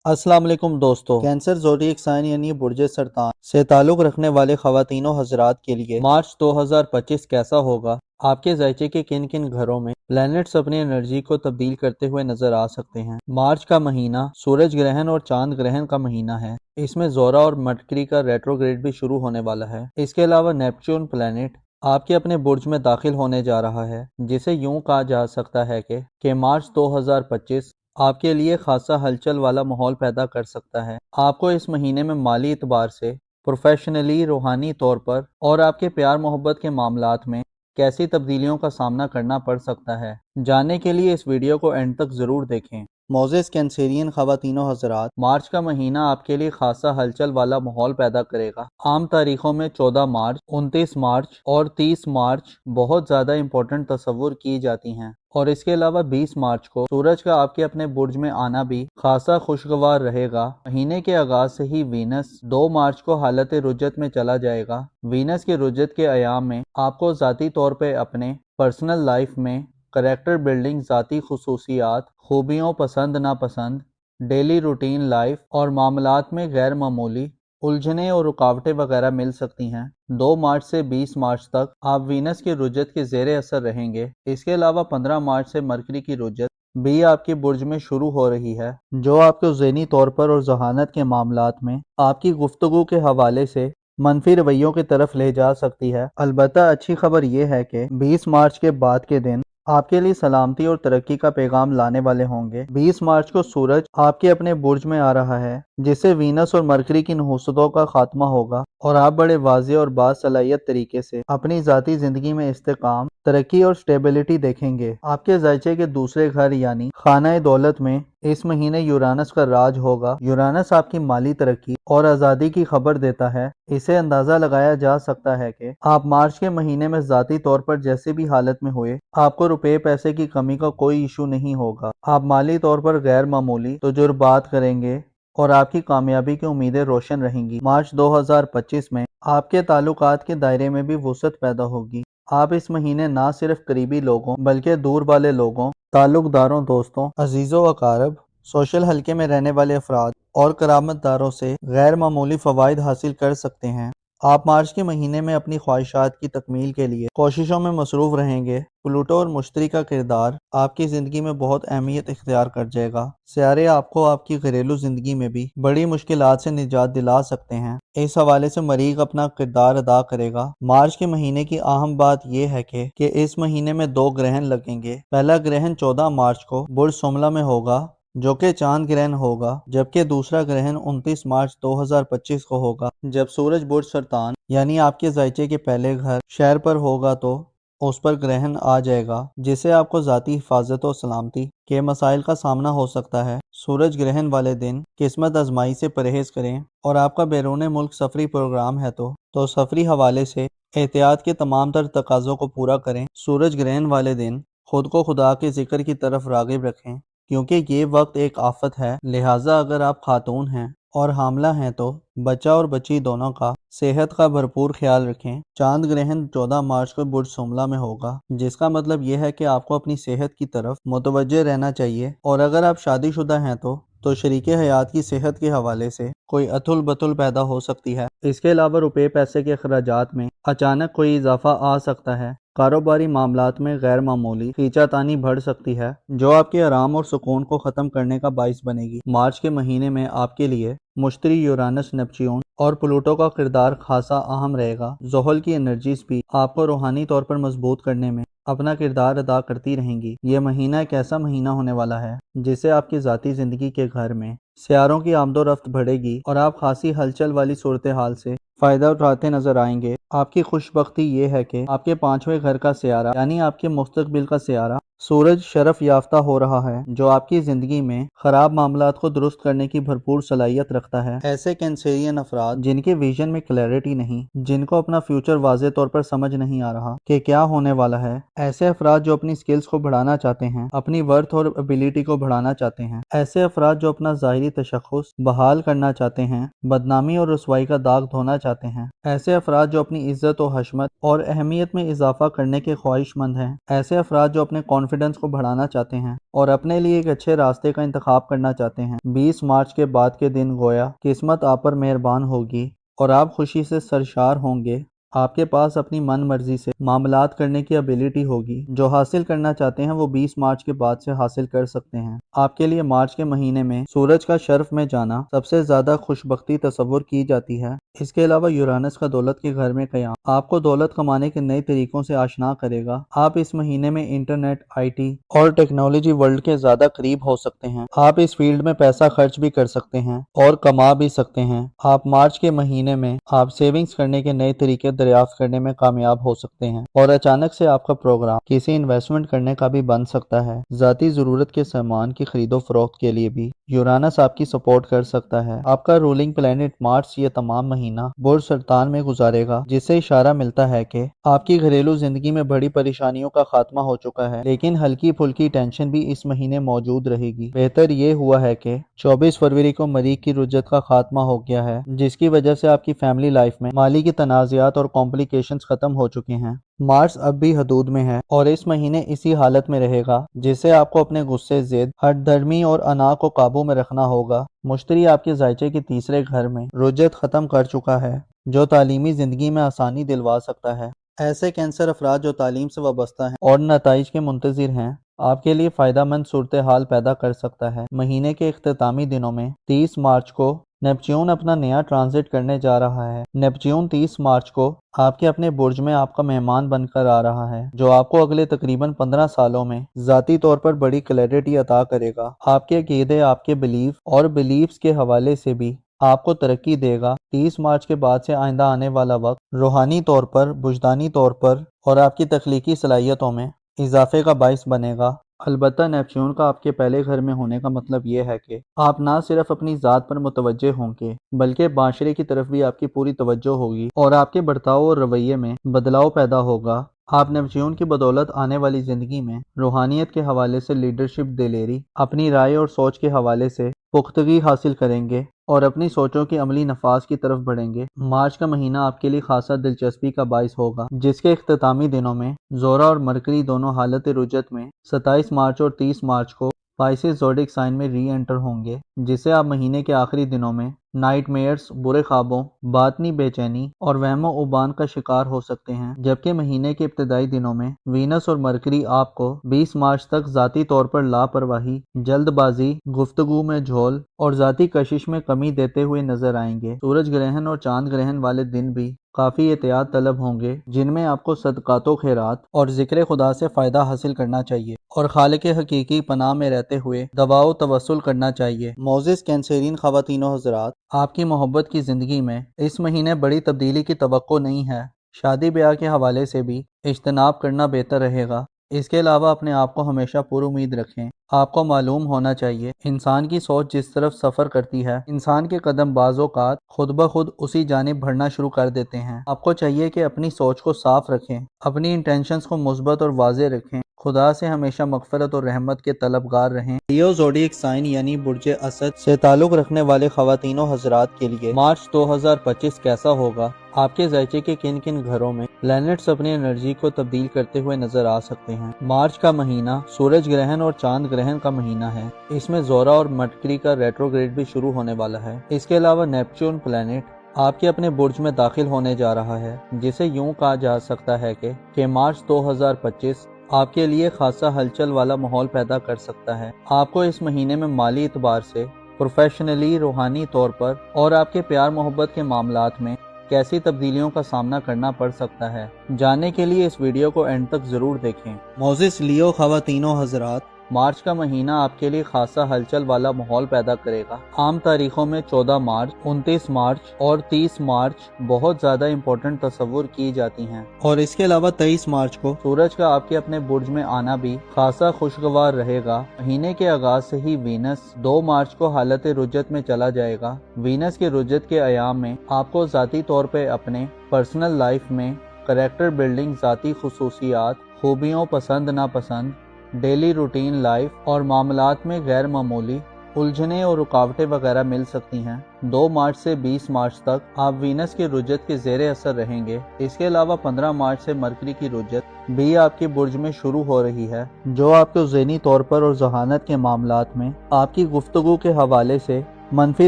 السلام علیکم دوستو، کینسر زوڈیک سائن یعنی برج سرطان سے تعلق رکھنے والے خواتین و حضرات کے لیے مارچ 2025 کیسا ہوگا؟ آپ کے ذائچے کے کن کن گھروں میں پلینٹس اپنی انرجی کو تبدیل کرتے ہوئے نظر آ سکتے ہیں؟ مارچ کا مہینہ سورج گرہن اور چاند گرہن کا مہینہ ہے۔ اس میں زورا اور مرکری کا ریٹروگریڈ بھی شروع ہونے والا ہے۔ اس کے علاوہ نیپچون پلینٹ آپ کے اپنے برج میں داخل ہونے جا رہا ہے، جسے یوں کہا جا سکتا ہے کہ مارچ 2025 آپ کے لیے خاصا ہلچل والا ماحول پیدا کر سکتا ہے۔ آپ کو اس مہینے میں مالی اعتبار سے، پروفیشنلی، روحانی طور پر اور آپ کے پیار محبت کے معاملات میں کیسی تبدیلیوں کا سامنا کرنا پڑ سکتا ہے، جاننے کے لیے اس ویڈیو کو اینڈ تک ضرور دیکھیں۔ معزز کینسیرین خواتین و حضرات، مارچ کا مہینہ آپ کے لیے خاصا ہلچل والا ماحول پیدا کرے گا۔ عام تاریخوں میں 14 مارچ، 29 مارچ اور 30 مارچ بہت زیادہ امپورٹنٹ تصور کی جاتی ہیں، اور اس کے علاوہ 20 مارچ کو سورج کا آپ کے اپنے برج میں آنا بھی خاصا خوشگوار رہے گا۔ مہینے کے آغاز سے ہی وینس 2 مارچ کو حالت رجت میں چلا جائے گا۔ وینس کے رجت کے ایام میں آپ کو ذاتی طور پہ اپنے پرسنل لائف میں کریکٹر بلڈنگ، ذاتی خصوصیات، خوبیوں، پسند ناپسند، ڈیلی روٹین لائف اور معاملات میں غیر معمولی الجھنیں اور رکاوٹیں وغیرہ مل سکتی ہیں۔ 2 مارچ سے 20 مارچ تک آپ وینس کے رجت کے زیر اثر رہیں گے۔ اس کے علاوہ 15 مارچ سے مرکری کی رجت بھی آپ کے برج میں شروع ہو رہی ہے، جو آپ کو ذہنی طور پر اور ذہانت کے معاملات میں آپ کی گفتگو کے حوالے سے منفی رویوں کی طرف لے جا سکتی ہے۔ البتہ اچھی خبر یہ ہے کہ 20 مارچ کے بعد کے دن آپ کے لیے سلامتی اور ترقی کا پیغام لانے والے ہوں گے۔ 20 مارچ کو سورج آپ کے اپنے برج میں آ رہا ہے، جس سے وینس اور مرکری کی نحوستوں کا خاتمہ ہوگا، اور آپ بڑے واضح اور باصلاحیت طریقے سے اپنی ذاتی زندگی میں استحکام، ترقی اور سٹیبلٹی دیکھیں گے۔ آپ کے ذائچے کے دوسرے گھر یعنی خانہ دولت میں اس مہینے یورانس کا راج ہوگا۔ یورانس آپ کی مالی ترقی اور آزادی کی خبر دیتا ہے۔ اسے اندازہ لگایا جا سکتا ہے کہ آپ مارچ کے مہینے میں ذاتی طور پر جیسے بھی حالت میں ہوئے، آپ کو روپے پیسے کی کمی کا کوئی ایشو نہیں ہوگا۔ آپ مالی طور پر غیر معمولی تجربات کریں گے اور آپ کی کامیابی کی امیدیں روشن رہیں گی۔ مارچ 2025 میں آپ کے تعلقات کے دائرے میں بھی وسعت پیدا ہوگی۔ آپ اس مہینے نہ صرف قریبی لوگوں بلکہ دور والے لوگوں، تعلق داروں، دوستوں، عزیزوں و اقارب، سوشل حلقے میں رہنے والے افراد اور کرامت داروں سے غیر معمولی فوائد حاصل کر سکتے ہیں۔ آپ مارچ کے مہینے میں اپنی خواہشات کی تکمیل کے لیے کوششوں میں مصروف رہیں گے۔ پلوٹو اور مشتری کا کردار آپ کی زندگی میں بہت اہمیت اختیار کر جائے گا۔ سیارے آپ کو آپ کی گھریلو زندگی میں بھی بڑی مشکلات سے نجات دلا سکتے ہیں۔ اس حوالے سے مریخ اپنا کردار ادا کرے گا۔ مارچ کے مہینے کی اہم بات یہ ہے کہ اس مہینے میں 2 گرہن لگیں گے۔ پہلا گرہن 14 مارچ کو برج سملہ میں ہوگا، جو کہ چاند گرہن ہوگا، جبکہ دوسرا گرہن 29 مارچ 2025 کو ہوگا، جب سورج برج سرطان یعنی آپ کے ذائچے کے پہلے گھر شہر پر ہوگا تو اس پر گرہن آ جائے گا، جس سے آپ کو ذاتی حفاظت و سلامتی کے مسائل کا سامنا ہو سکتا ہے۔ سورج گرہن والے دن قسمت آزمائی سے پرہیز کریں، اور آپ کا بیرون ملک سفری پروگرام ہے تو سفری حوالے سے احتیاط کے تمام تر تقاضوں کو پورا کریں۔ سورج گرہن والے دن خود کو خدا کے ذکر کی طرف راغب رکھیں، کیونکہ یہ وقت ایک آفت ہے، لہٰذا اگر آپ خاتون ہیں اور حاملہ ہیں تو بچہ اور بچی دونوں کا صحت کا بھرپور خیال رکھیں۔ چاند گرہن 14 مارچ کو برج سملہ میں ہوگا، جس کا مطلب یہ ہے کہ آپ کو اپنی صحت کی طرف متوجہ رہنا چاہیے، اور اگر آپ شادی شدہ ہیں تو شریک حیات کی صحت کے حوالے سے کوئی اتھل بتل پیدا ہو سکتی ہے۔ اس کے علاوہ روپے پیسے کے اخراجات میں اچانک کوئی اضافہ آ سکتا ہے۔ کاروباری معاملات میں غیر معمولی کھینچا تانی بڑھ سکتی ہے، جو آپ کے آرام اور سکون کو ختم کرنے کا باعث بنے گی۔ مارچ کے مہینے میں آپ کے لیے مشتری، یورانس، نیپچون اور پلوٹو کا کردار خاصا اہم رہے گا۔ زحل کی انرجیز بھی آپ کو روحانی طور پر مضبوط کرنے میں اپنا کردار ادا کرتی رہیں گی۔ یہ مہینہ ایک ایسا مہینہ ہونے والا ہے جس سے آپ کی ذاتی زندگی کے گھر میں سیاروں کی آمد و رفت بڑھے گی، اور آپ خاصی ہلچل والی صورتحال سے فائدہ اٹھاتے نظر آئیں گے۔ آپ کی خوش بختی یہ ہے کہ آپ کے 5ویں گھر کا سیارہ یعنی آپ کے مستقبل کا سیارہ سورج شرف یافتہ ہو رہا ہے، جو آپ کی زندگی میں خراب معاملات کو درست کرنے کی بھرپور صلاحیت رکھتا ہے۔ ایسے کینسیرین افراد جن کے ویژن میں کلیئرٹی نہیں، جن کو اپنا فیوچر واضح طور پر سمجھ نہیں آ رہا کہ کیا ہونے والا ہے، ایسے افراد جو اپنی سکلز کو بڑھانا چاہتے ہیں، اپنی ورتھ اور ابیلٹی کو بڑھانا چاہتے ہیں، ایسے افراد جو اپنا ظاہری تشخص بحال کرنا چاہتے ہیں، بدنامی اور رسوائی کا داغ دھونا چاہتے ہیں، ایسے افراد جو اپنی عزت و حشمت اور اہمیت میں اضافہ کرنے کے خواہش مند ہیں، ایسے افراد جو اپنے कॉन्फिडेंस को बढ़ाना चाहते हैं और अपने लिए एक अच्छे रास्ते का इंतखाब करना चाहते हैं। 20 मार्च के बाद के दिन गोया किस्मत आप पर मेहरबान होगी और आप खुशी से सरशार होंगे। आपके पास अपनी मन मर्जी से मामलात करने की एबिलिटी होगी। जो हासिल करना चाहते हैं वो 20 मार्च के बाद से हासिल कर सकते हैं। आपके लिए मार्च के महीने में सूरज का शर्फ में जाना सबसे ज्यादा खुशबख्ती तस्वुर की जाती है। इसके अलावा यूरानस का दौलत के घर में कयाम आपको दौलत कमाने के नए तरीकों से आशना करेगा। आप इस महीने में इंटरनेट, IT और टेक्नोलॉजी वर्ल्ड के ज्यादा करीब हो सकते हैं। आप इस फील्ड में पैसा खर्च भी कर सकते हैं और कमा भी सकते हैं। आप मार्च के महीने में आप सेविंग्स करने के नए तरीके दरियाफ्त करने में कामयाब हो सकते हैं और अचानक से आपका प्रोग्राम किसी इन्वेस्टमेंट करने का भी बन सकता है। ज़ाती ज़रूरत के सामान की खरीदो फरोख्त के लिए भी यूरानस आपकी सपोर्ट कर सकता है। आपका रूलिंग प्लेनेट मार्च ये तमाम महीना बुर्ज सरतान में गुजारेगा, जिससे इशारा मिलता है कि आपकी घरेलू जिंदगी में बड़ी परेशानियों का खात्मा हो चुका है, लेकिन हल्की फुल्की टेंशन भी इस महीने मौजूद रहेगी। बेहतर ये हुआ है कि 24 फरवरी को मरीख की रुज्जत का खात्मा हो गया है, जिसकी वजह से आपकी फैमिली लाइफ में माली की तनाज़ात और कॉम्प्लिकेशंस खत्म हो चुके हैं। मार्च अब भी हदूद में है और इस महीने इसी हालत में रहेगा, जिससे आपको अपने गुस्से, जिद, हठधर्मी और अना को काबू में रखना होगा। मुश्तरी आपके जायचे के तीसरे घर में रुज्जत खत्म कर चुका है, जो तालीमी जिंदगी में आसानी दिलवा सकता है। ऐसे कैंसर अफराद जो तालीम से वाबस्ता हैं और नताइज के मुंतजिर हैं, आपके लिए फ़ायदेमंद सूरत हाल पैदा कर सकता है। महीने के इख्तितामी दिनों में 30 मार्च को नेपच्यून अपना नया ट्रांजिट करने जा रहा है। नेपच्यून 30 मार्च को आपके अपने बुर्ज में आपका मेहमान बनकर आ रहा है, जो आपको अगले तकरीबन 15 सालों में ज़ाती तौर पर बड़ी क्लैरिटी अता करेगा। आपके अकीदे, आपके बिलीफ और बिलीफ्स के हवाले से भी आपको तरक्की देगा। 30 मार्च के बाद से आइंदा आने वाला वक्त रूहानी तौर पर, बुजदानी तौर पर और आपकी तख्लीकी सलाहियतों में इजाफे का बाइस बनेगा। अलबत्ता नेपच्यून का आपके पहले घर में होने का मतलब ये है कि आप ना सिर्फ अपनी ज़ात पर मुतवज्जे होंगे, बल्कि माशरे की तरफ भी आपकी पूरी तवज्जो होगी और आपके बर्ताव और रवैये में बदलाव पैदा होगा। आप नेपच्यून की बदौलत आने वाली ज़िंदगी में रूहानियत के हवाले से लीडरशिप, दिलेरी, अपनी राय और सोच के हवाले से पुख्तगी हासिल करेंगे और अपनी सोचों की अमली नफाज की तरफ बढ़ेंगे। मार्च का महीना आपके लिए खासा दिलचस्पी का बाइस होगा, जिसके इख्तितामी दिनों में ज़ोरा और मरकरी दोनों हालत रुजत में 27 मार्च और 30 मार्च को पाइसेस ज़ोडिक साइन में री एंटर होंगे, जिससे आप महीने के आखिरी दिनों में नाइटमेयर्स, बुरे ख्वाबों, बातनी बेचैनी और वहमो उबान का शिकार हो सकते हैं। जबकि महीने के इब्तदाई दिनों में वीनस और मरकरी आपको 20 मार्च तक ज़ाती तौर पर लापरवाही, जल्दबाजी, गुफ्तगू में झोल और ज़ाती कशिश में कमी देते हुए नजर आएंगे। सूरज ग्रहण और चांद ग्रहण वाले दिन भी काफ़ी एहतियात तलब होंगे, जिनमें आपको सदकातो खैरात और जिक्र खुदा से फ़ायदा हासिल करना चाहिए और खालिक हकीकी पनाह में रहते हुए दवाओ तवस्सुल करना चाहिए। मोज़िज़ कैंसरिन ख़वातीनो हज़रात, आपकी मोहब्बत की ज़िंदगी में इस महीने बड़ी तब्दीली की तवक्को नहीं है। शादी ब्याह के हवाले से भी इज्तनाब करना बेहतर रहेगा। इसके अलावा अपने आप को हमेशा पुरुमीद रखें। आपको मालूम होना चाहिए, इंसान की सोच जिस तरफ सफ़र करती है, इंसान के कदम बाज़-औक़ात खुद ब खुद उसी जानिब बढ़ना शुरू कर देते हैं। आपको चाहिए कि अपनी सोच को साफ रखें, अपनी इंटेंशंस को मुस्बत और वाज़े रखें, खुदा से हमेशा मग़फ़िरत और रहमत के तलबगार रहें। लियो ज़ोडिएक साइन यानी बुर्ज असद से ताल्लुक़ रखने वाले ख़वातीनो हज़रात के लिए मार्च 2025 कैसा होगा? आपके ज़ायचे के किन किन घरों में प्लैनेट्स अपनी एनर्जी को तब्दील करते हुए नजर आ सकते हैं? मार्च का महीना सूरज ग्रहण और चांद ग्रहण का महीना है। इसमें ज़ोरा और मरकरी का रेट्रोग्रेड भी शुरू होने वाला है। इसके अलावा नेपच्यून प्लैनेट आपके अपने बुर्ज में दाखिल होने जा रहा है, जिसे यूं कहा जा सकता है कि मार्च 2025 आपके लिए खासा हलचल वाला माहौल पैदा कर सकता है। आपको इस महीने में माली एतबार से, प्रोफेशनली, रूहानी तौर पर और आपके प्यार मोहब्बत के मामलात में कैसी तब्दीलियों का सामना करना पड़ सकता है, जानने के लिए इस वीडियो को एंड तक जरूर देखें। मोज़िज़ लियो ख़वातीनो हज़रात, मार्च का महीना आपके लिए खासा हलचल वाला माहौल पैदा करेगा। आम तारीखों में 14 मार्च, 29 मार्च और 30 मार्च बहुत ज़्यादा इम्पोर्टेंट तस्वुर की जाती हैं और इसके अलावा 23 मार्च को सूरज का आपके अपने बुर्ज में आना भी खासा खुशगवार रहेगा। महीने के आगाज से ही वीनस 2 मार्च को हालत रुज्जत में चला जाएगा। वीनस के रुज्जत के अयाम में आपको ज़ाती तौर पर अपने पर्सनल लाइफ में करैक्टर बिल्डिंग, ज़ाती खुसूसियात, खूबियों, पसंद नापसंद, डेली रूटीन लाइफ और मामलात में गैर मामूली उलझने और रुकावटें वगैरह मिल सकती हैं। 2 मार्च से 20 मार्च तक आप वीनस की रुजत के ज़ेरे असर रहेंगे। इसके अलावा 15 मार्च से मरकरी की रुजत भी आपके बुर्ज में शुरू हो रही है, जो आपको ज़हनी तौर पर और जहानत के मामलात में आपकी गुफ्तगू के हवाले से मनफी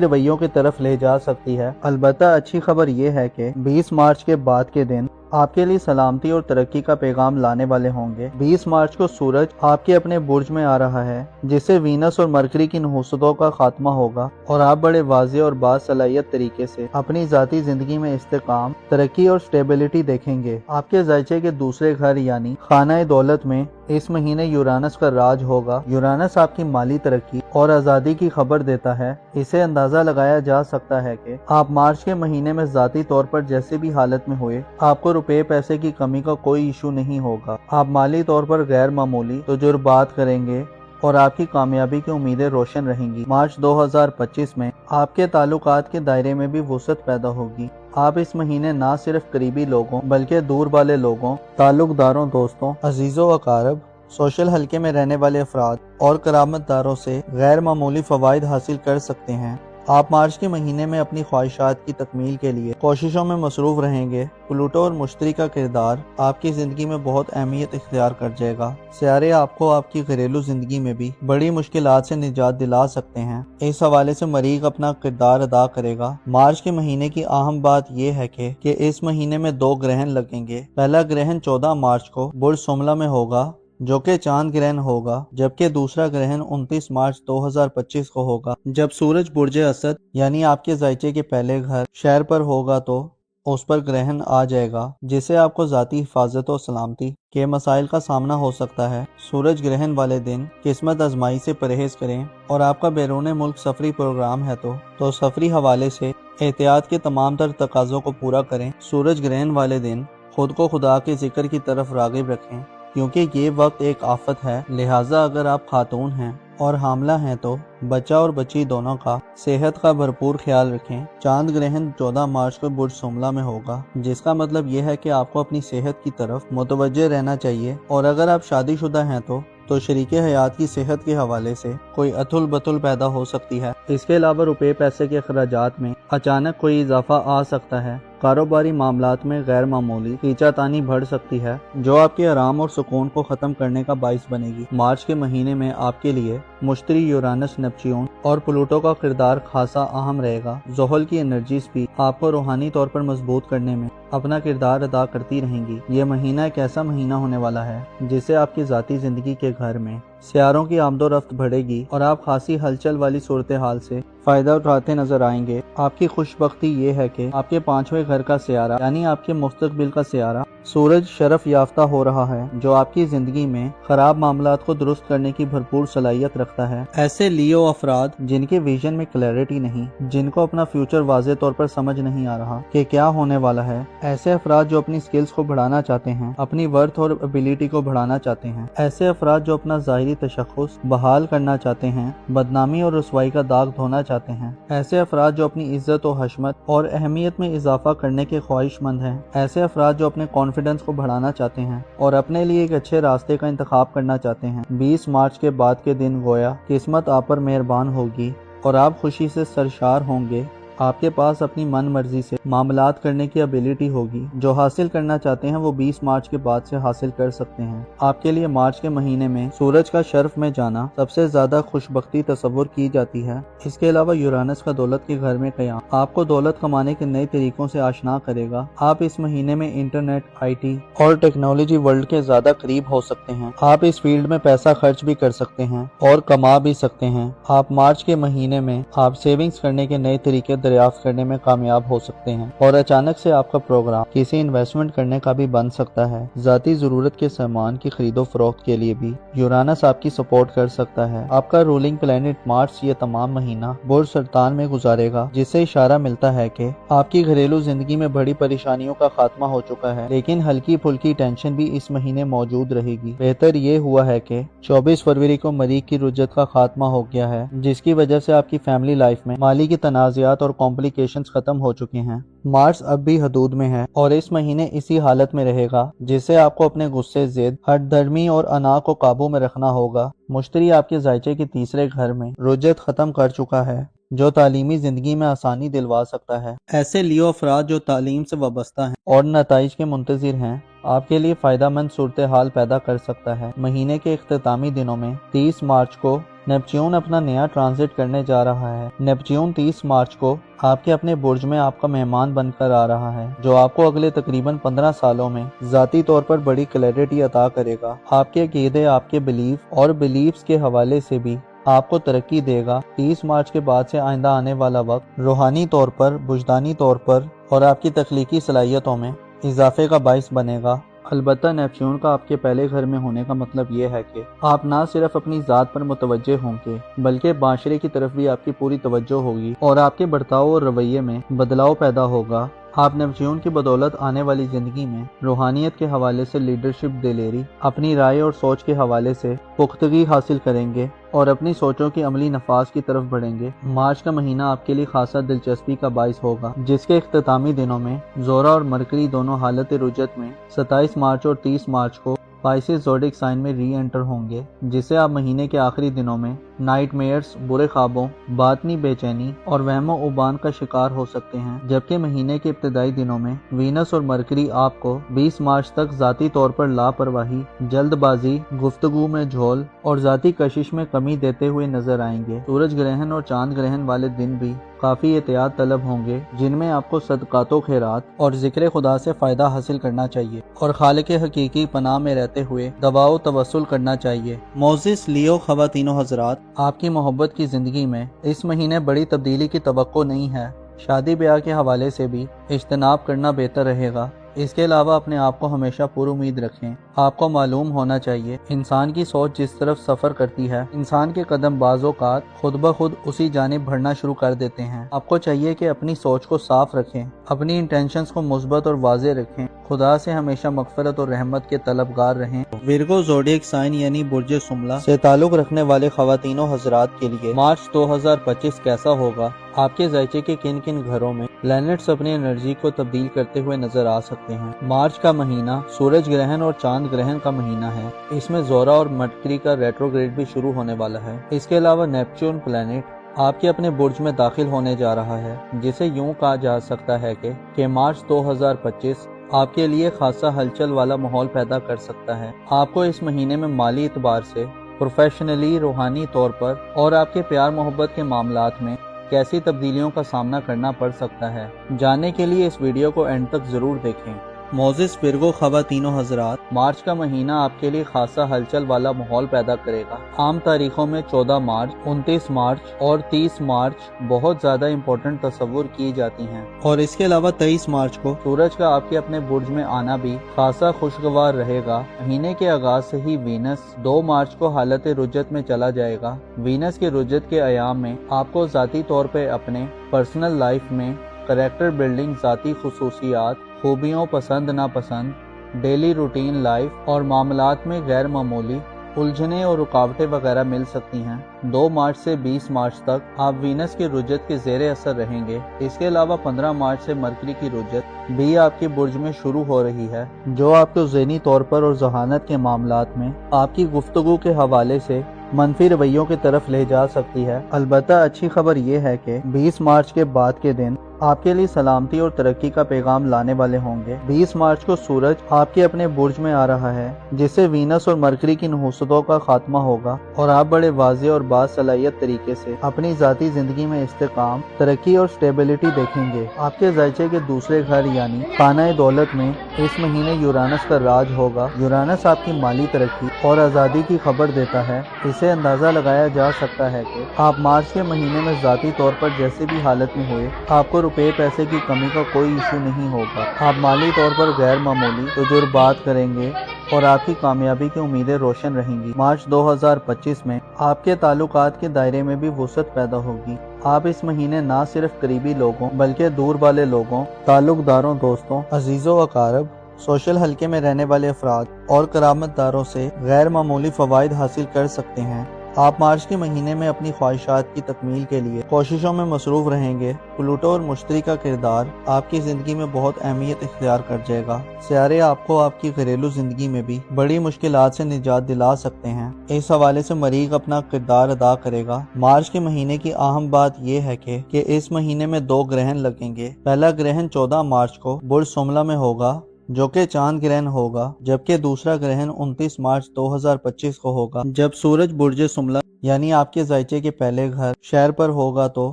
रवैयों की तरफ ले जा सकती है। अलबत्ता अच्छी खबर यह है कि 20 मार्च के बाद के दिन आपके लिए सलामती और तरक्की का पैगाम लाने वाले होंगे। 20 मार्च को सूरज आपके अपने बुर्ज में आ रहा है, जिससे वीनस और मरकरी की नहुसतों का खात्मा होगा और आप बड़े वाज़े और बासलाहियत तरीके से अपनी ज़ाती जिंदगी में इस्तेकाम, तरक्की और स्टेबिलिटी देखेंगे। आपके ज़ायचे के दूसरे घर यानी खाना दौलत में इस महीने यूरानस का राज होगा। यूरानस आपकी माली तरक्की और आज़ादी की खबर देता है। इसे अंदाजा लगाया जा सकता है कि आप मार्च के महीने में ज़ाती तौर पर जैसे भी हालत में हुए, आपको रुपए पैसे की कमी का कोई इशू नहीं होगा। आप माली तौर पर गैर मामूली तजुर्बात करेंगे और आपकी कामयाबी की उम्मीदें रोशन रहेंगी। मार्च 2025 में आपके ताल्लुकात के दायरे में भी वुसअत पैदा होगी। आप इस महीने ना सिर्फ करीबी लोगों बल्कि दूर वाले लोगों, ताल्लुकदारों, दोस्तों, अजीजों अकारब, सोशल हल्के में रहने वाले अफराद और करामतदारों से गैर मामूली फवाइद हासिल कर सकते हैं। आप मार्च के महीने में अपनी ख्वाहिशात की तकमील के लिए कोशिशों में मसरूफ रहेंगे। प्लूटो और मुश्तरी का किरदार आपकी जिंदगी में बहुत अहमियत इख्तियार कर जाएगा। सियारे आपको आपकी घरेलू जिंदगी में भी बड़ी मुश्किलात से निजात दिला सकते हैं। इस हवाले से मरीख अपना किरदार अदा करेगा। मार्च के महीने की अहम बात यह है कि इस महीने में 2 ग्रहण लगेंगे। पहला ग्रहण 14 मार्च को बुर्ज सुमला में होगा, जो कि चांद ग्रहण होगा, जबकि दूसरा ग्रहण 29 मार्च 2025 को होगा, जब सूरज बुर्ज असद यानी आपके ज़ायचे के पहले घर शहर पर होगा तो उस पर ग्रहण आ जाएगा, जिससे आपको ज़ाती हिफाजत और सलामती के मसाइल का सामना हो सकता है। सूरज ग्रहण वाले दिन किस्मत आजमाई से परहेज करें और आपका बैरून मुल्क सफरी प्रोग्राम है तो सफरी हवाले से एहतियात के तमाम तर तकाज़ों को पूरा करें। सूरज ग्रहण वाले दिन खुद को खुदा के जिक्र की तरफ राग़िब रखें, क्योंकि ये वक्त एक आफत है। लिहाजा अगर आप खातून हैं और हामला हैं तो बच्चा और बच्ची दोनों का सेहत का भरपूर ख्याल रखें। चांद ग्रहण 14 मार्च को बुर्ज सुमला में होगा, जिसका मतलब यह है कि आपको अपनी सेहत की तरफ मुतवज्जे रहना चाहिए। और अगर आप शादीशुदा हैं तो शरीके हयात की सेहत के हवाले से कोई अतुल बतुल पैदा हो सकती है। इसके अलावा रुपए पैसे के अखराजात में अचानक कोई इजाफा आ सकता है। कारोबारी मामलात में गैर मामूली खींचातानी बढ़ सकती है, जो आपके आराम और सुकून को ख़त्म करने का बाइस बनेगी। मार्च के महीने में आपके लिए मुश्तरी, यूरानस, नेपच्यून और प्लूटो का किरदार खासा अहम रहेगा। ज़ोहल की एनर्जीज भी आपको रूहानी तौर पर मजबूत करने में अपना किरदार अदा करती रहेंगी। ये महीना एक ऐसा महीना होने वाला है जिससे आपकी ज़ाती ज़िंदगी के घर में सियारों की आमदोरफ्त बढ़ेगी और आप खासी हलचल वाली सूरत हाल से फ़ायदा उठाते नजर आएंगे। आपकी खुशबख्ती ये है कि आपके 5वें घर का सियारा यानी आपके मुस्तकबिल का सियारा सूरज शरफ याफ्ता हो रहा है, जो आपकी ज़िंदगी में ख़राब मामलात को दुरुस्त करने की भरपूर सलाहियत रखता है। ऐसे लियो अफराद जिनके विजन में क्लैरिटी नहीं, जिनको अपना फ्यूचर वाज़े तौर पर समझ नहीं आ रहा कि क्या होने वाला है, ऐसे अफराद जो अपनी स्किल्स को बढ़ाना चाहते हैं, अपनी वर्थ और एबिलिटी को बढ़ाना चाहते हैं, ऐसे अफराद जो अपना ज़ाहिरी तशख़्ख़ुस बहाल करना चाहते हैं, बदनामी और रुसवाई का दाग धोना चाहते हैं, ऐसे अफराद जो अपनी इज्जत और हशमत और अहमियत में इजाफा करने के ख्वाहिशमंद हैं, ऐसे अफराद जो अपने कॉन्फिडेंस को बढ़ाना चाहते हैं और अपने लिए एक अच्छे रास्ते का इंतखाब करना चाहते हैं। 20 मार्च के बाद के दिन गोया किस्मत आप पर मेहरबान होगी और आप खुशी से सरशार होंगे। आपके पास अपनी मन मर्जी से मामलात करने की एबिलिटी होगी। जो हासिल करना चाहते हैं वो 20 मार्च के बाद से हासिल कर सकते हैं। आपके लिए मार्च के महीने में सूरज का शर्फ में जाना सबसे ज्यादा खुशबख्ती तस्वुर की जाती है। इसके अलावा यूरानस का दौलत के घर में क़याम आपको दौलत कमाने के नए तरीकों से आशना करेगा। आप इस महीने में इंटरनेट, IT और टेक्नोलॉजी वर्ल्ड के ज्यादा करीब हो सकते हैं। आप इस फील्ड में पैसा खर्च भी कर सकते हैं और कमा भी सकते हैं। आप मार्च के महीने में आप सेविंग्स करने के नए तरीके दरियाफ्त करने में कामयाब हो सकते हैं और अचानक से आपका प्रोग्राम किसी इन्वेस्टमेंट करने का भी बन सकता है। ज़ाती ज़रूरत के सामान की खरीदो फरोख्त के लिए भी यूरानस आपकी सपोर्ट कर सकता है। आपका रूलिंग प्लेनेट मार्च ये तमाम महीना बुर्ज सरतान में गुजारेगा, जिससे इशारा मिलता है कि आपकी घरेलू जिंदगी में बड़ी परेशानियों का खात्मा हो चुका है, लेकिन हल्की फुल्की टेंशन भी इस महीने मौजूद रहेगी। बेहतर ये हुआ है कि 24 फरवरी को मरीख की रुजत का खात्मा हो गया है, जिसकी वजह से आपकी फैमिली लाइफ में माली की तनाज़ात और कॉम्प्लिकेशंस खत्म हो चुके हैं। मार्स अब भी हदूद में है और इस महीने इसी हालत में रहेगा, जिससे आपको अपने गुस्से, जिद, हठधर्मी और अना को काबू में रखना होगा। मुश्तरी आपके जायचे के तीसरे घर में रुजत खत्म कर चुका है, जो तालीमी जिंदगी में आसानी दिलवा सकता है। ऐसे लियो अफराद जो तालीम से वाबस्ता हैं और नताइज के मुंतजिर हैं, आपके लिए फायदामंद सूरत हाल पैदा कर सकता है। महीने के इख्तितामी दिनों में 30 मार्च को नेपच्यून अपना नया ट्रांजिट करने जा रहा है। नेपच्यून 30 मार्च को आपके अपने बुर्ज में आपका मेहमान बनकर आ रहा है, जो आपको अगले तकरीबन 15 सालों में ज़ाती तौर पर बड़ी क्लैरिटी अता करेगा। आपके अकीदे, आपके बिलीफ और बिलीफ्स के हवाले से भी आपको तरक्की देगा। 30 मार्च के बाद से आइंदा आने वाला वक्त रूहानी तौर पर, बुजदानी तौर पर और आपकी तख्लीकी सलाहियतों में इजाफे का बाइस बनेगा। अलबत्ता नेपच्यून का आपके पहले घर में होने का मतलब ये है कि आप ना सिर्फ अपनी ज़ात पर मुतवज्जे होंगे, बल्कि माशरे की तरफ भी आपकी पूरी तवज्जो होगी और आपके बर्ताव और रवैये में बदलाव पैदा होगा। आप नेपच्यून की बदौलत आने वाली जिंदगी में रूहानियत के हवाले से लीडरशिप दिलेरी, अपनी राय और सोच के हवाले से पुख्तगी हासिल करेंगे और अपनी सोचों की अमली नफाज की तरफ बढ़ेंगे। मार्च का महीना आपके लिए खासा दिलचस्पी का बाइस होगा, जिसके इख्तितामी दिनों में ज़ोरा और मरकरी दोनों हालत रुजत में 27 मार्च और 30 मार्च को पाइसेस ज़ोडिक साइन में री एंटर होंगे, जिससे आप महीने के आखिरी दिनों में नाइटमेयर्स, बुरे ख्वाबों, बातनी बेचैनी और वहमो उबान का शिकार हो सकते हैं। जबकि महीने के इब्तिदाई दिनों में वीनस और मरकरी आपको 20 मार्च तक ज़ाती तौर पर लापरवाही, जल्दबाजी, गुफ्तगू में झोल और ज़ाती कशिश में कमी देते हुए नजर आएंगे। सूरज ग्रहण और चांद ग्रहण वाले दिन भी काफ़ी एहतियात तलब होंगे, जिनमें आपको सदकातो खैरात और जिक्र खुदा से फ़ायदा हासिल करना चाहिए और खालिक हकीकी पनाह में रहते हुए दवाओ तवस्सुल करना चाहिए। मोजिस लियो ख़वातीनो हज़रात, आपकी मोहब्बत की ज़िंदगी में इस महीने बड़ी तब्दीली की तवक्को नहीं है। शादी ब्याह के हवाले से भी इज्तनाब करना बेहतर रहेगा। इसके अलावा अपने आप को हमेशा पुरुमीद रखें। आपको मालूम होना चाहिए, इंसान की सोच जिस तरफ सफ़र करती है, इंसान के कदम बाज़-औक़ात खुद ब खुद उसी जानिब बढ़ना शुरू कर देते हैं। आपको चाहिए कि अपनी सोच को साफ रखें, अपनी इंटेंशंस को मुस्बत और वाज़े रखें, खुदा से हमेशा मग़फ़िरत और रहमत के तलबगार रहें। विर्गो ज़ोडिएक साइन यानी बुर्ज सुमला से ताल्लुक़ रखने वाले ख़वातीनो हज़रात के लिए मार्च 2025 कैसा होगा? आपके ज़ायचे के किन किन घरों में प्लैनेट्स अपनी एनर्जी को तब्दील करते हुए नजर आ सकते हैं? मार्च का महीना सूरज ग्रहण और चांद ग्रहण का महीना है। इसमें ज़ोरा और मरकरी का रेट्रोग्रेड भी शुरू होने वाला है। इसके अलावा नेपच्यून प्लैनेट आपके अपने बुर्ज में दाखिल होने जा रहा है, जिसे यूं कहा जा सकता है कि मार्च 2025 आपके लिए खासा हलचल वाला माहौल पैदा कर सकता है। आपको इस महीने में माली एतबार से, प्रोफेशनली, रूहानी तौर पर और आपके प्यार मोहब्बत के मामलात में कैसी तब्दीलियों का सामना करना पड़ सकता है, जानने के लिए इस वीडियो को एंड तक जरूर देखें। मोजिस विर्गो ख़वातीनो हज़रात, मार्च का महीना आपके लिए खासा हलचल वाला माहौल पैदा करेगा। आम तारीखों में 14 मार्च, 29 मार्च और 30 मार्च बहुत ज़्यादा इम्पोर्टेंट तस्वुर की जाती हैं और इसके अलावा 23 मार्च को सूरज का आपके अपने बुर्ज में आना भी खासा खुशगवार रहेगा। महीने के आगाज से ही वीनस 2 मार्च को हालत रुजत में चला जाएगा। वीनस के रुजत के अयाम में आपको ज़ाती तौर पर अपने पर्सनल लाइफ में करैक्टर बिल्डिंग, ज़ाती खुसूसियात, खूबियों, पसंद नापसंद, डेली रूटीन लाइफ और मामलात में गैर मामूली उलझने और रुकावटें वगैरह मिल सकती हैं। 2 मार्च से 20 मार्च तक आप वीनस के रुजत के ज़ेरे असर रहेंगे। इसके अलावा 15 मार्च से मरकरी की रुजत भी आपके बुर्ज में शुरू हो रही है, जो आपको ज़हनी तौर पर और जहानत के मामलात में आपकी गुफ्तगू के हवाले से मनफी रवैयों की तरफ ले जा सकती है। अलबत्ता अच्छी खबर यह है कि 20 मार्च के बाद के दिन आपके लिए सलामती और तरक्की का पैगाम लाने वाले होंगे। 20 मार्च को सूरज आपके अपने बुर्ज में आ रहा है, जिससे वीनस और मरकरी की नहुसतों का खात्मा होगा और आप बड़े वाज़े और बासलाहियत तरीके से अपनी ज़ाती ज़िंदगी में इस्तेकाम, तरक्की और स्टेबिलिटी देखेंगे। आपके ज़ायचे के दूसरे घर यानी खाना दौलत में इस महीने यूरानस का राज होगा। यूरानस आपकी माली तरक्की और आज़ादी की खबर देता है। इसे अंदाज़ा लगाया जा सकता है कि आप मार्च के महीने में ज़ाती तौर पर जैसे भी हालत में हुए, आपको रुपए पैसे की कमी का कोई इशू नहीं होगा। आप माली तौर पर गैर मामूली तजुर्बात करेंगे और आपकी कामयाबी की उम्मीदें रोशन रहेंगी। मार्च 2025 में आपके ताल्लुकात के दायरे में भी वुसअत पैदा होगी। आप इस महीने ना सिर्फ करीबी लोगों बल्कि दूर वाले लोगों, ताल्लुकदारों, दोस्तों, अजीज़ों अकारब, सोशल हल्के में रहने वाले अफराद और करामतदारों से गैर मामूली फ़वाइद हासिल कर सकते हैं। آپ مارچ کے مہینے میں اپنی خواہشات کی تکمیل کے لیے کوششوں میں مصروف رہیں گے۔ پلوٹو اور مشتری کا کردار آپ کی زندگی میں بہت اہمیت اختیار کر جائے گا۔ سیارے آپ کو آپ کی گھریلو زندگی میں بھی بڑی مشکلات سے نجات دلا سکتے ہیں۔ اس حوالے سے مریخ اپنا کردار ادا کرے گا۔ مارچ کے مہینے کی اہم بات یہ ہے کہ اس مہینے میں 2 گرہن لگیں گے۔ پہلا گرہن 14 مارچ کو برج سملہ میں ہوگا جو کہ چاند گرہن ہوگا، جبکہ دوسرا گرہن 29 مارچ 2025 کو ہوگا جب سورج برج سملہ یعنی آپ کے زائچے کے پہلے گھر شہر پر ہوگا تو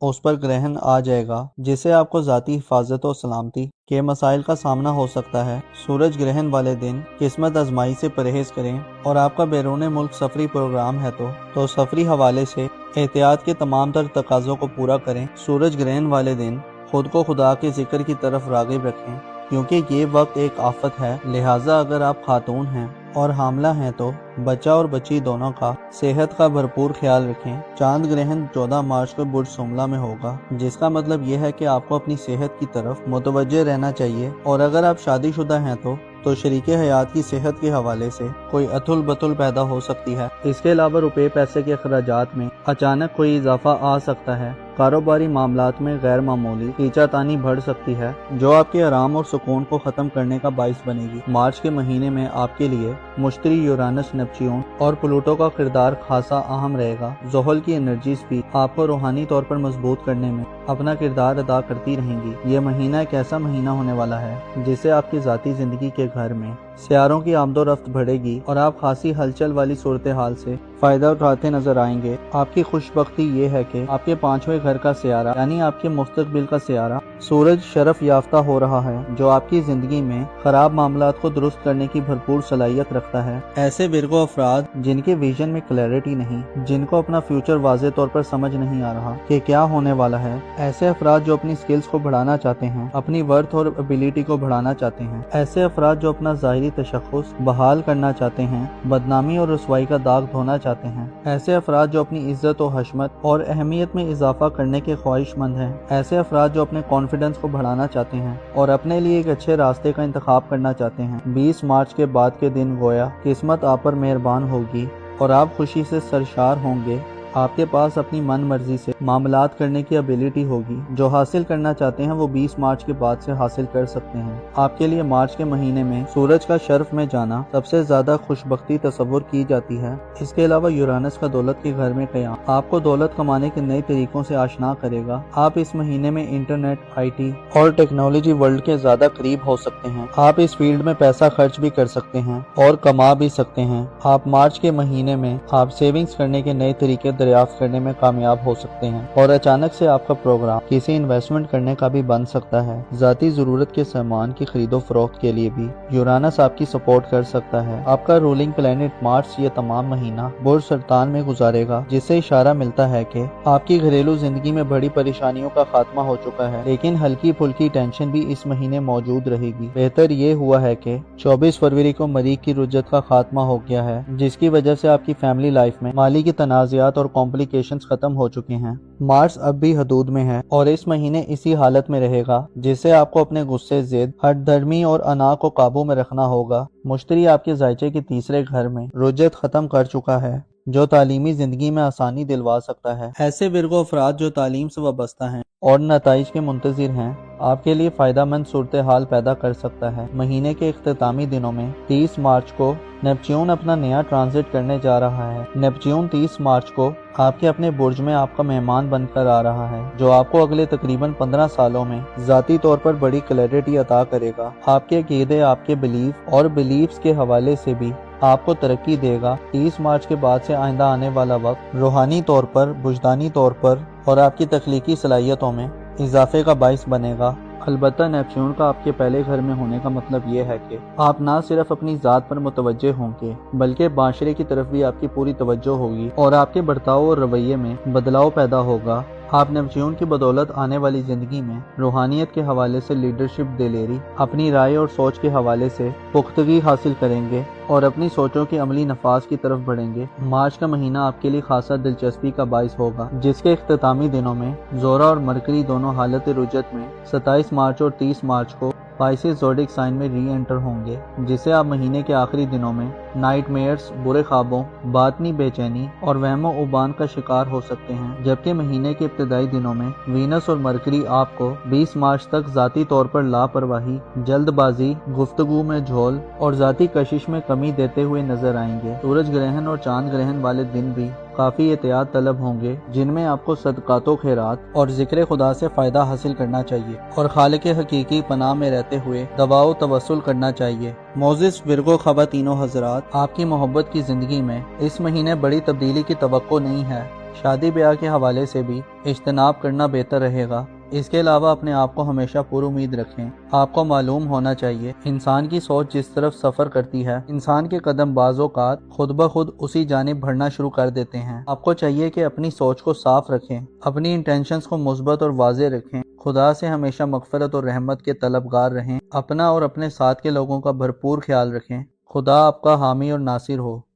اس پر گرہن آ جائے گا، جس سے آپ کو ذاتی حفاظت اور سلامتی کے مسائل کا سامنا ہو سکتا ہے۔ سورج گرہن والے دن قسمت آزمائی سے پرہیز کریں، اور آپ کا بیرون ملک سفری پروگرام ہے تو سفری حوالے سے احتیاط کے تمام تر تقاضوں کو پورا کریں۔ سورج گرہن والے دن خود کو خدا کے ذکر کی طرف راغب رکھیں، کیونکہ یہ وقت ایک آفت ہے، لہٰذا اگر آپ خاتون ہیں اور حاملہ ہیں تو بچہ اور بچی دونوں کا صحت کا بھرپور خیال رکھیں۔ چاند گرہن 14 مارچ کو برج سملہ میں ہوگا، جس کا مطلب یہ ہے کہ آپ کو اپنی صحت کی طرف متوجہ رہنا چاہیے، اور اگر آپ شادی شدہ ہیں تو شریک حیات کی صحت کے حوالے سے کوئی اتھل بتل پیدا ہو سکتی ہے۔ اس کے علاوہ روپے پیسے کے اخراجات میں اچانک کوئی اضافہ آ سکتا ہے۔ کاروباری معاملات میں غیر معمولی کھینچا تانی بڑھ سکتی ہے، جو آپ کے آرام اور سکون کو ختم کرنے کا باعث بنے گی۔ مارچ کے مہینے میں آپ کے لیے مشتری، یورانس، نیپچیون اور پلوٹو کا کردار خاصا اہم رہے گا۔ زحل کی انرجیز بھی آپ کو روحانی طور پر مضبوط کرنے میں اپنا کردار ادا کرتی رہیں گی۔ یہ مہینہ ایک ایسا مہینہ ہونے والا ہے جس سے آپ کی ذاتی زندگی کے گھر میں سیاروں کی آمد و رفت بڑھے گی اور آپ خاصی ہلچل والی صورتحال سے فائدہ اٹھاتے نظر آئیں گے۔ آپ کی خوش بختی یہ ہے کہ آپ کے 5ویں گھر کا سیارہ یعنی آپ کے مستقبل کا سیارہ سورج شرف یافتہ ہو رہا ہے، جو آپ کی زندگی میں خراب معاملات کو درست کرنے کی بھرپور صلاحیت رکھتا ہے۔ ایسے ورگو افراد جن کے ویژن میں کلیئرٹی نہیں، جن کو اپنا فیوچر واضح طور پر سمجھ نہیں آ رہا کہ کیا ہونے والا ہے، ایسے افراد جو اپنی سکلز کو بڑھانا چاہتے ہیں، اپنی ورتھ اور ابیلٹی کو بڑھانا چاہتے ہیں، ایسے افراد جو اپنا ظاہری تشخص بحال کرنا چاہتے ہیں، بدنامی اور رسوائی کا داغ دھونا چاہتے ہیں، ایسے افراد جو اپنی عزت و حشمت اور اہمیت میں اضافہ کرنے کے خواہش مند ہیں، ایسے افراد جو اپنے کانفیڈنس کو بڑھانا چاہتے ہیں اور اپنے لیے ایک اچھے راستے کا انتخاب کرنا چاہتے ہیں۔ 20 مارچ کے بعد کے دن گویا قسمت آپ پر مہربان ہوگی اور آپ خوشی سے سرشار ہوں گے۔ آپ کے پاس اپنی من مرضی سے معاملات کرنے کی ابیلٹی ہوگی۔ جو حاصل کرنا چاہتے ہیں وہ 20 مارچ کے بعد سے حاصل کر سکتے ہیں۔ آپ کے لیے مارچ کے مہینے میں سورج کا شرف میں جانا سب سے زیادہ خوش بختی تصور کی جاتی ہے۔ اس کے علاوہ یورانس کا دولت کے گھر میں قیام آپ کو دولت کمانے کے نئے طریقوں سے آشنا کرے گا۔ آپ اس مہینے میں انٹرنیٹ، آئی ٹی اور ٹیکنالوجی ورلڈ کے زیادہ قریب ہو سکتے ہیں۔ آپ اس فیلڈ میں پیسہ خرچ بھی کر سکتے ہیں اور کما بھی سکتے ہیں۔ آپ مارچ کے مہینے میں آپ سیونگز کرنے کے نئے طریقے دریافت کرنے میں کامیاب ہو سکتے ہیں، اور اچانک سے آپ کا پروگرام کسی انویسٹمنٹ کرنے کا بھی بن سکتا ہے۔ ذاتی ضرورت کے سامان کی خرید و فروخت کے لیے بھی یورانس آپ کی سپورٹ کر سکتا ہے۔ آپ کا رولنگ پلینٹ مارچ یہ تمام مہینہ برج سرطان میں گزارے گا، جس سے اشارہ ملتا ہے کہ آپ کی گھریلو زندگی میں بڑی پریشانیوں کا خاتمہ ہو چکا ہے، لیکن ہلکی پھلکی ٹینشن بھی اس مہینے موجود رہے گی۔ بہتر یہ ہوا ہے کہ 24 فروری کو مریخ کی رجت کا خاتمہ ہو گیا ہے، جس کی وجہ سے آپ کی فیملی لائف میں مالی کی تنازعات اور کمپلیکیشنز ختم ہو چکے ہیں۔ مارس اب بھی حدود میں ہے اور اس مہینے اسی حالت میں رہے گا، جس سے آپ کو اپنے غصے، ضد، ہٹ دھرمی اور انا کو قابو میں رکھنا ہوگا۔ مشتری آپ کے زائچے کے تیسرے گھر میں رجت ختم کر چکا ہے، جو تعلیمی زندگی میں آسانی دلوا سکتا ہے۔ ایسے ورگو افراد جو تعلیم سے وابستہ ہیں اور نتائج کے منتظر ہیں، آپ کے لیے فائدہ مند صورتحال پیدا کر سکتا ہے۔ مہینے کے اختتامی دنوں میں 30 مارچ کو نیپچیون اپنا نیا ٹرانزٹ کرنے جا رہا ہے۔ نیپچیون 30 مارچ کو آپ کے اپنے برج میں آپ کا مہمان بن کر آ رہا ہے، جو آپ کو اگلے تقریباً 15 سالوں میں ذاتی طور پر بڑی کلیئرٹی عطا کرے گا۔ آپ کے عقیدے، آپ کے بلیف اور بلیفز کے حوالے سے بھی آپ کو ترقی دے گا۔ 30 مارچ کے بعد سے آئندہ آنے والا وقت روحانی طور پر، وجدانی طور پر اور آپ کی تخلیقی صلاحیتوں میں اضافے کا باعث بنے گا۔ البتہ نیپچیون کا آپ کے پہلے گھر میں ہونے کا مطلب یہ ہے کہ آپ نہ صرف اپنی ذات پر متوجہ ہوں گے، بلکہ معاشرے کی طرف بھی آپ کی پوری توجہ ہوگی اور آپ کے برتاؤ اور رویے میں بدلاؤ پیدا ہوگا۔ آپ نیپچیون کی بدولت آنے والی زندگی میں روحانیت کے حوالے سے لیڈرشپ، دلیری، اپنی رائے اور سوچ کے حوالے سے پختگی حاصل کریں گے اور اپنی سوچوں کے عملی نفاذ کی طرف بڑھیں گے۔ مارچ کا مہینہ آپ کے لیے خاصا دلچسپی کا باعث ہوگا، جس کے اختتامی دنوں میں زورا اور مرکری دونوں حالت رجت میں 27 مارچ اور 30 مارچ کو پائسس زوڈک سائن میں ری انٹر ہوں گے، جسے آپ مہینے کے آخری دنوں میں نائٹ میئرز، برے خوابوں، باطنی بے چینی اور وہم و عبان کا شکار ہو سکتے ہیں، جبکہ مہینے کے ابتدائی دنوں میں وینس اور مرکری آپ کو 20 مارچ تک ذاتی طور پر لاپرواہی، جلد بازی، گفتگو میں جھول اور ذاتی کشش میں کمی دیتے ہوئے نظر آئیں گے۔ سورج گرہن اور چاند گرہن والے دن بھی کافی احتیاط طلب ہوں گے، جن میں آپ کو صدقات و خیرات اور ذکر خدا سے فائدہ حاصل کرنا چاہیے اور خالق حقیقی پناہ میں رہتے ہوئے دعا و توسل کرنا چاہیے۔ معزز ورگو خواتین و حضرات، آپ کی محبت کی زندگی میں اس مہینے بڑی تبدیلی کی توقع نہیں ہے۔ شادی بیاہ کے حوالے سے بھی اجتناب کرنا بہتر رہے گا۔ اس کے علاوہ اپنے آپ کو ہمیشہ پر امید رکھیں۔ آپ کو معلوم ہونا چاہیے انسان کی سوچ جس طرف سفر کرتی ہے، انسان کے قدم بعض اوقات خود بخود اسی جانب بڑھنا شروع کر دیتے ہیں۔ آپ کو چاہیے کہ اپنی سوچ کو صاف رکھیں، اپنی انٹینشنز کو مثبت اور واضح رکھیں، خدا سے ہمیشہ مغفرت اور رحمت کے طلبگار رہیں، اپنا اور اپنے ساتھ کے لوگوں کا بھرپور خیال رکھیں۔ خدا آپ کا حامی اور ناصر ہو۔